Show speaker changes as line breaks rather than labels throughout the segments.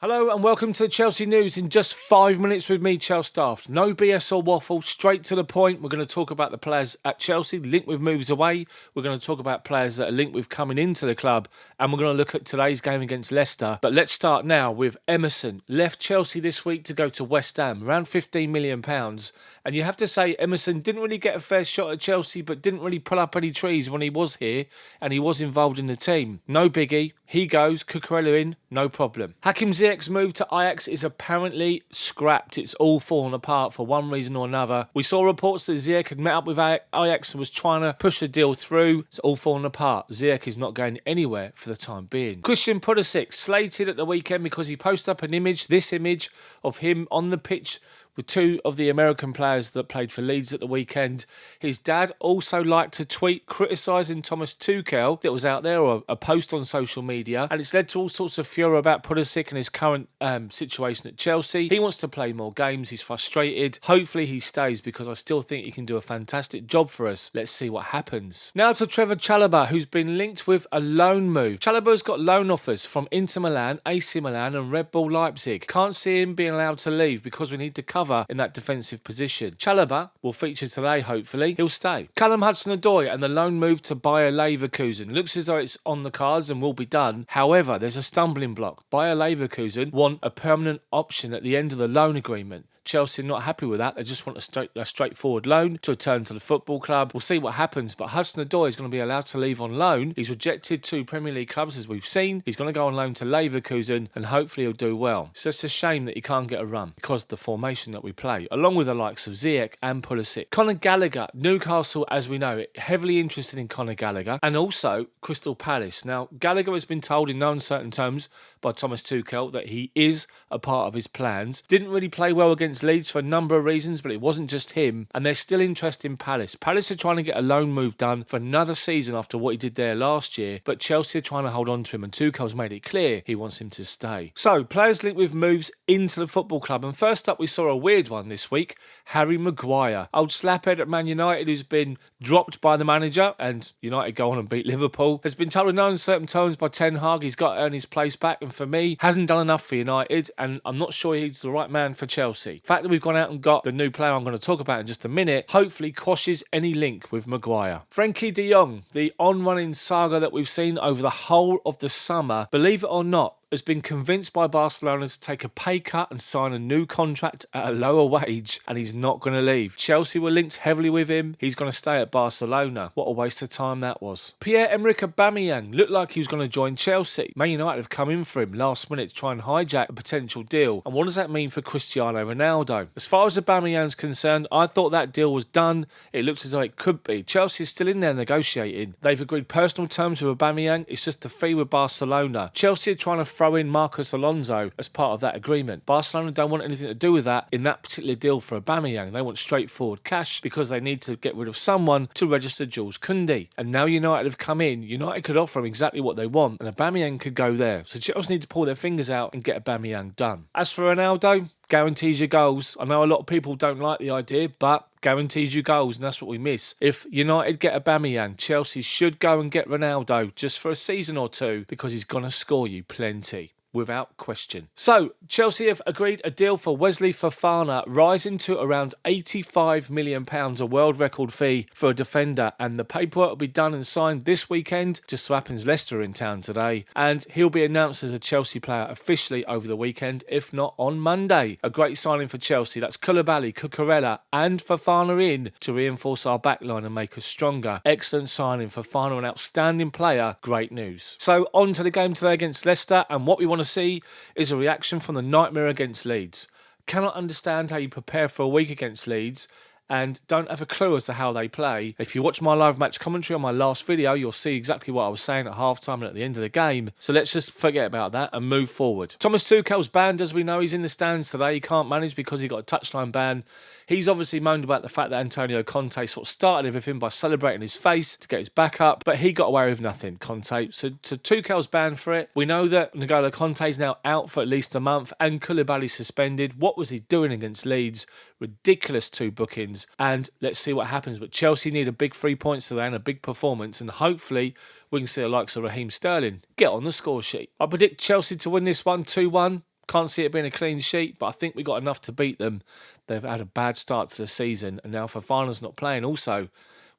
Hello and welcome to the Chelsea News in just 5 minutes with me, Chels Daft. No BS or waffle, straight to the point. We're going to talk about the players at Chelsea, linked with moves away. We're going to talk about players that are linked with coming into the club. And we're going to look at today's game against Leicester. But let's start now with Emerson. Left Chelsea this week to go to West Ham, around £15 million. And you have to say Emerson didn't really get a fair shot at Chelsea, but didn't really pull up any trees when he was here. And he was involved in the team. No biggie. He goes, Cucurella in, no problem. Hakim Ziyech's move to Ajax is apparently scrapped. It's all fallen apart for one reason or another. We saw reports that Ziyech had met up with Ajax and was trying to push the deal through. It's all fallen apart. Ziyech is not going anywhere for the time being. Christian Pulisic slated at the weekend because he posted up an image, this image of him on the pitch with two of the American players that played for Leeds at the weekend. His dad also liked to tweet criticising Thomas Tuchel that was out there, or a post on social media, and it's led to all sorts of furor about Pulisic and his current situation at Chelsea. He wants to play more games. He's frustrated. Hopefully he stays because I still think he can do a fantastic job for us. Let's see what happens. Now to Trevor Chalobah, who's been linked with a loan move. Chalobah's got loan offers from Inter Milan, AC Milan and Red Bull Leipzig. Can't see him being allowed to leave because we need to cover in that defensive position. Chalobah will feature today, hopefully. He'll stay. Callum Hudson-Odoi and the loan move to Bayer Leverkusen. Looks as though it's on the cards and will be done. However, there's a stumbling block. Bayer Leverkusen want a permanent option at the end of the loan agreement. Chelsea are not happy with that. They just want a straightforward loan to return to the football club. We'll see what happens, but Hudson-Odoi is going to be allowed to leave on loan. He's rejected two Premier League clubs, as we've seen. He's going to go on loan to Leverkusen, and hopefully he'll do well. It's just a shame that he can't get a run because of the formation that we play, along with the likes of Ziyech and Pulisic. Conor Gallagher, Newcastle, as we know, heavily interested in Conor Gallagher, and also Crystal Palace. Now, Gallagher has been told in no uncertain terms by Thomas Tuchel that he is a part of his plans. Didn't really play well against Leeds for a number of reasons, but it wasn't just him, and there's still interest in Palace. Palace are trying to get a loan move done for another season after what he did there last year, but Chelsea are trying to hold on to him, and Tuchel's made it clear he wants him to stay. So, players linked with moves into the football club, and first up we saw a weird one this week. Harry Maguire, old slaphead at Man United who's been dropped by the manager, and United go on and beat Liverpool, has been told in no uncertain terms by Ten Hag he's got to earn his place back, and for me, hasn't done enough for United, and I'm not sure he's the right man for Chelsea. The fact that we've gone out and got the new player I'm going to talk about in just a minute hopefully quashes any link with Maguire. Frenkie De Jong, the on-running saga that we've seen over the whole of the summer, believe it or not, has been convinced by Barcelona to take a pay cut and sign a new contract at a lower wage, and he's not going to leave. Chelsea were linked heavily with him. He's going to stay at Barcelona. What a waste of time that was. Pierre, Emerick Aubameyang looked like he was going to join Chelsea. Man United have come in for him last minute to try and hijack a potential deal. And what does that mean for Cristiano Ronaldo? As far as Aubameyang's concerned, I thought that deal was done. It looks as though it could be. Chelsea is still in there negotiating. They've agreed personal terms with Aubameyang. It's just the fee with Barcelona. Chelsea are trying to throw in Marcus Alonso as part of that agreement. Barcelona don't want anything to do with that in that particular deal for Aubameyang. They want straightforward cash because they need to get rid of someone to register Jules Koundé. And now United have come in. United could offer him exactly what they want, and Aubameyang could go there. So Chelsea need to pull their fingers out and get Aubameyang done. As for Ronaldo, guarantees you goals. I know a lot of people don't like the idea, but guarantees you goals, and that's what we miss. If United get Aubameyang, Chelsea should go and get Ronaldo just for a season or two because he's going to score you plenty. Without question. So, Chelsea have agreed a deal for Wesley Fofana, rising to around £85 million, a world record fee for a defender, and the paperwork will be done and signed this weekend. Just so happens Leicester are in town today, and he'll be announced as a Chelsea player officially over the weekend, if not on Monday. A great signing for Chelsea. That's Koulibaly, Cucurella and Fofana in to reinforce our backline and make us stronger. Excellent signing. Fofana, an outstanding player. Great news. So, on to the game today against Leicester, and what we want to see is a reaction from the nightmare against Leeds. Cannot understand how you prepare for a week against Leeds and don't have a clue as to how they play. If you watch my live match commentary on my last video, you'll see exactly what I was saying at half-time and at the end of the game. So let's just forget about that and move forward. Thomas Tuchel's banned, as we know. He's in the stands today. He can't manage because he got a touchline ban. He's obviously moaned about the fact that Antonio Conte sort of started everything by celebrating his face to get his back up, but he got away with nothing, Conte. So Tuchel's banned for it. We know that N'Golo Conte's now out for at least a month and Koulibaly suspended. What was he doing against Leeds? Ridiculous 2 bookings, and let's see what happens. But Chelsea need a big 3 points today and a big performance, and hopefully we can see the likes of Raheem Sterling get on the score sheet. I predict Chelsea to win this one 2-1. Can't see it being a clean sheet, but I think we got enough to beat them. They've had a bad start to the season, and now Fofana's not playing. Also,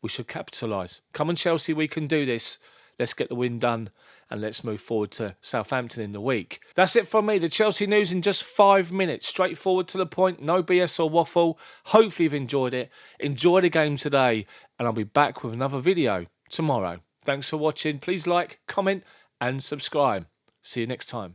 we should capitalise. Come on, Chelsea, we can do this. Let's get the win done, and let's move forward to Southampton in the week. That's it from me. The Chelsea news in just 5 minutes. Straightforward to the point. No BS or waffle. Hopefully you've enjoyed it. Enjoy the game today, and I'll be back with another video tomorrow. Thanks for watching. Please like, comment, and subscribe. See you next time.